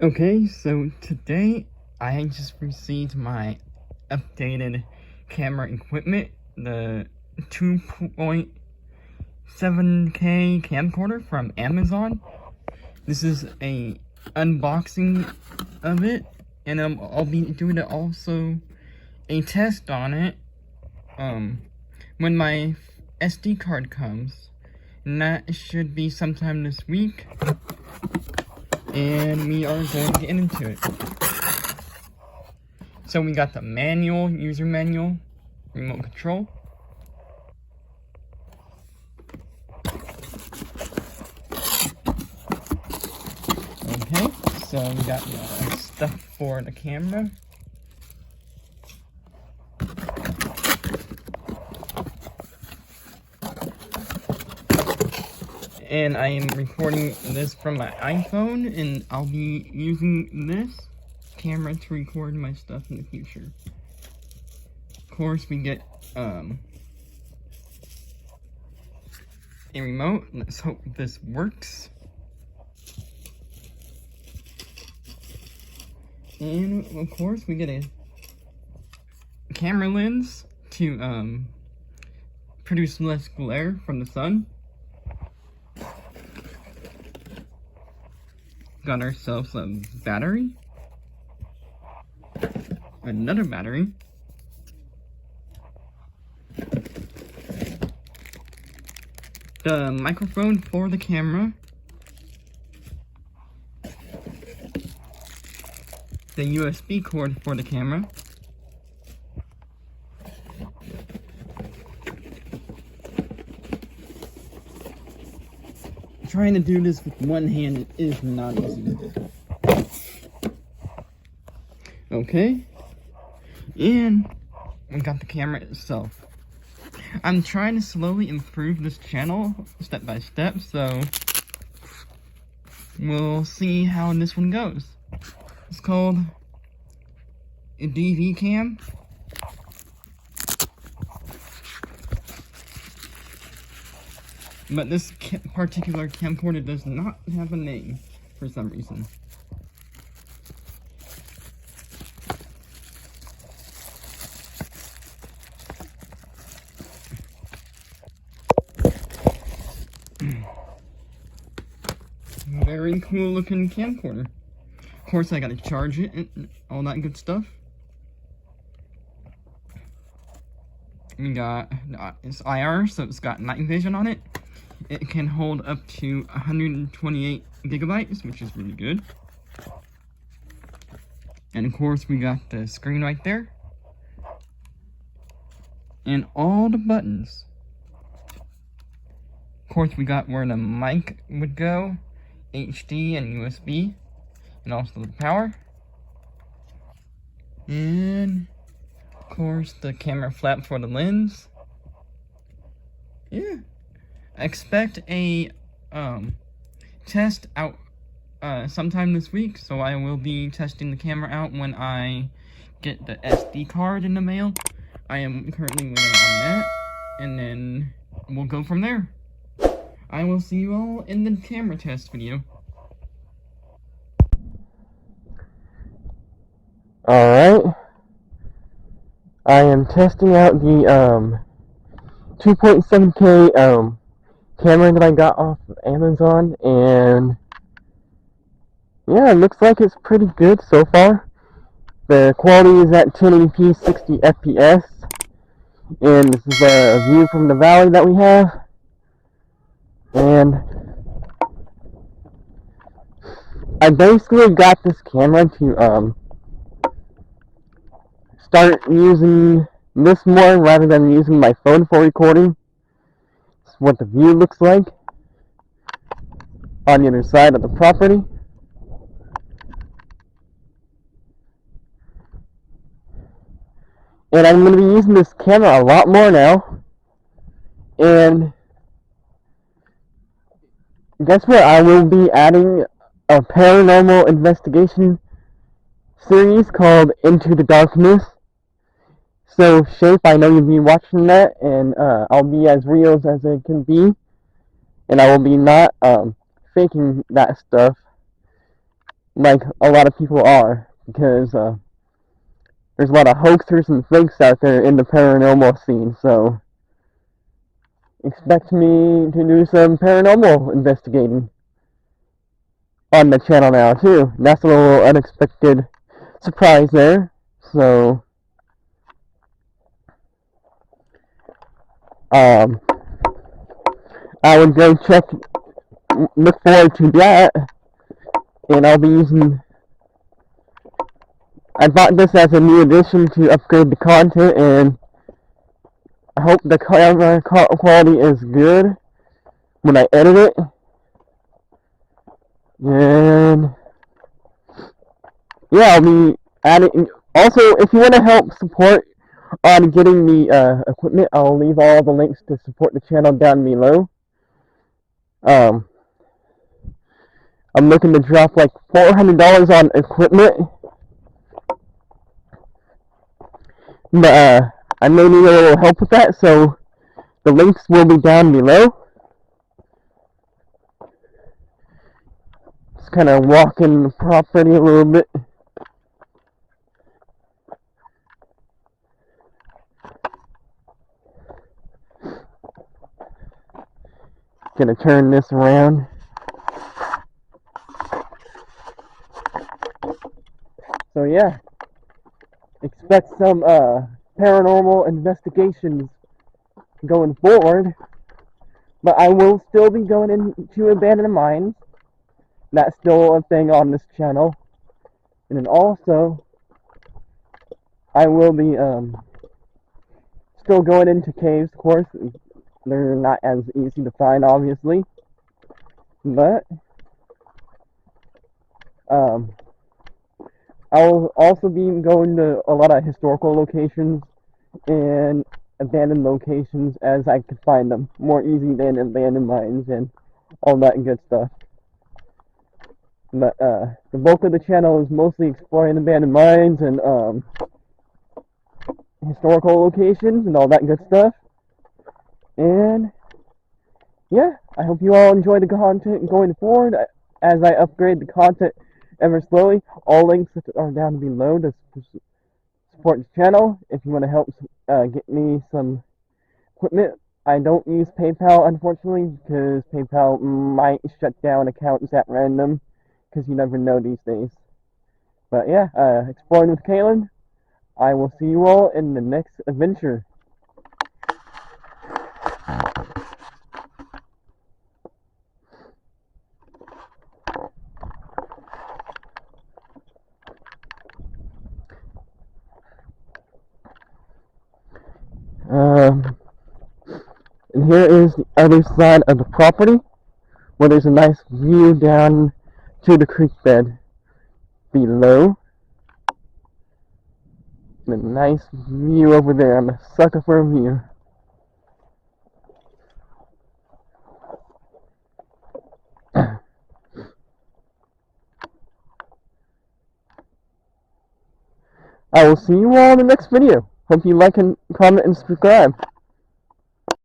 Okay, so today I just received my updated camera equipment, the 2.7K camcorder from Amazon. This is a unboxing of it, and I'll be doing also a test on it when my SD card comes, and that should be sometime this week. And we are going to get into it. So we got the manual, user manual, remote control. Okay, so we got the stuff for the camera. And I am recording this from my iPhone, and I'll be using this camera to record my stuff in the future. Of course, we get a remote. Let's hope this works. And of course, we get a camera lens to produce less glare from the sun. Got ourselves a battery, another battery, the microphone for the camera, the USB cord for the camera, trying to do this with one hand is not easy. Okay, and we got the camera itself. I'm trying to slowly improve this channel step by step, so we'll see how this one goes. It's called a DV cam. But this particular camcorder does not have a name for some reason. Very cool looking camcorder. Of course, I gotta charge it and all that good stuff. We got it's IR, so it's got night vision on it. It can hold up to 128 gigabytes, which is really good. And of course, we got the screen right there. And all the buttons. Of course, we got where the mic would go, HD and USB, and also the power. And of course, the camera flap for the lens. Yeah. Expect a test out sometime this week, so I will be testing the camera out when I get the SD card in the mail. I am currently waiting on that, and then we'll go from there. I will see you all in the camera test video. Alright, I am testing out the 2.7K camera that I got off of Amazon, and yeah, it looks like it's pretty good so far. The quality is at 1080p 60 FPS, and this is a view from the valley that we have. And I basically got this camera to start using this more rather than using my phone for recording. This is what the view looks like on the other side of the property. And I'm going to be using this camera a lot more now. And guess what? I will be adding a paranormal investigation series called Into the Darkness. So, Shape, I know you'll be watching that, and I'll be as real as it can be. And I will be not faking that stuff. like a lot of people are, because there's a lot of hoaxers and fakes out there in the paranormal scene, so expect me to do some paranormal investigating on the channel now, too. That's a little unexpected surprise there, so I would go look forward to that, and I'll be using, I bought this as a new addition to upgrade the content, and I hope the camera quality is good when I edit it. And yeah, I'll be adding. Also, if you want to help support on getting the equipment, I'll leave all the links to support the channel down below. I'm looking to drop like $400 on equipment, but I may need a little help with that, so the links will be down below. Just kind of walking the property a little bit. Gonna turn this around. So yeah, expect some paranormal investigations going forward, but I will still be going into abandoned mines. That's still a thing on this channel. And then also, I will be still going into caves, of course. They're not as easy to find, obviously, but I'll also be going to a lot of historical locations and abandoned locations as I could find them more easy than abandoned mines and all that good stuff. But the bulk of the channel is mostly exploring abandoned mines and historical locations and all that good stuff. And yeah, I hope you all enjoy the content going forward as I upgrade the content ever slowly. All links are down below to support the channel. If you want to help get me some equipment, I don't use PayPal, unfortunately, because PayPal might shut down accounts at random, because you never know these days. But yeah, exploring with Kaylin. I will see you all in the next adventure. And here is the other side of the property, where there's a nice view down to the creek bed below. A nice view over there. I'm a sucker for a view. I will see you all in the next video. Hope you like and comment and subscribe.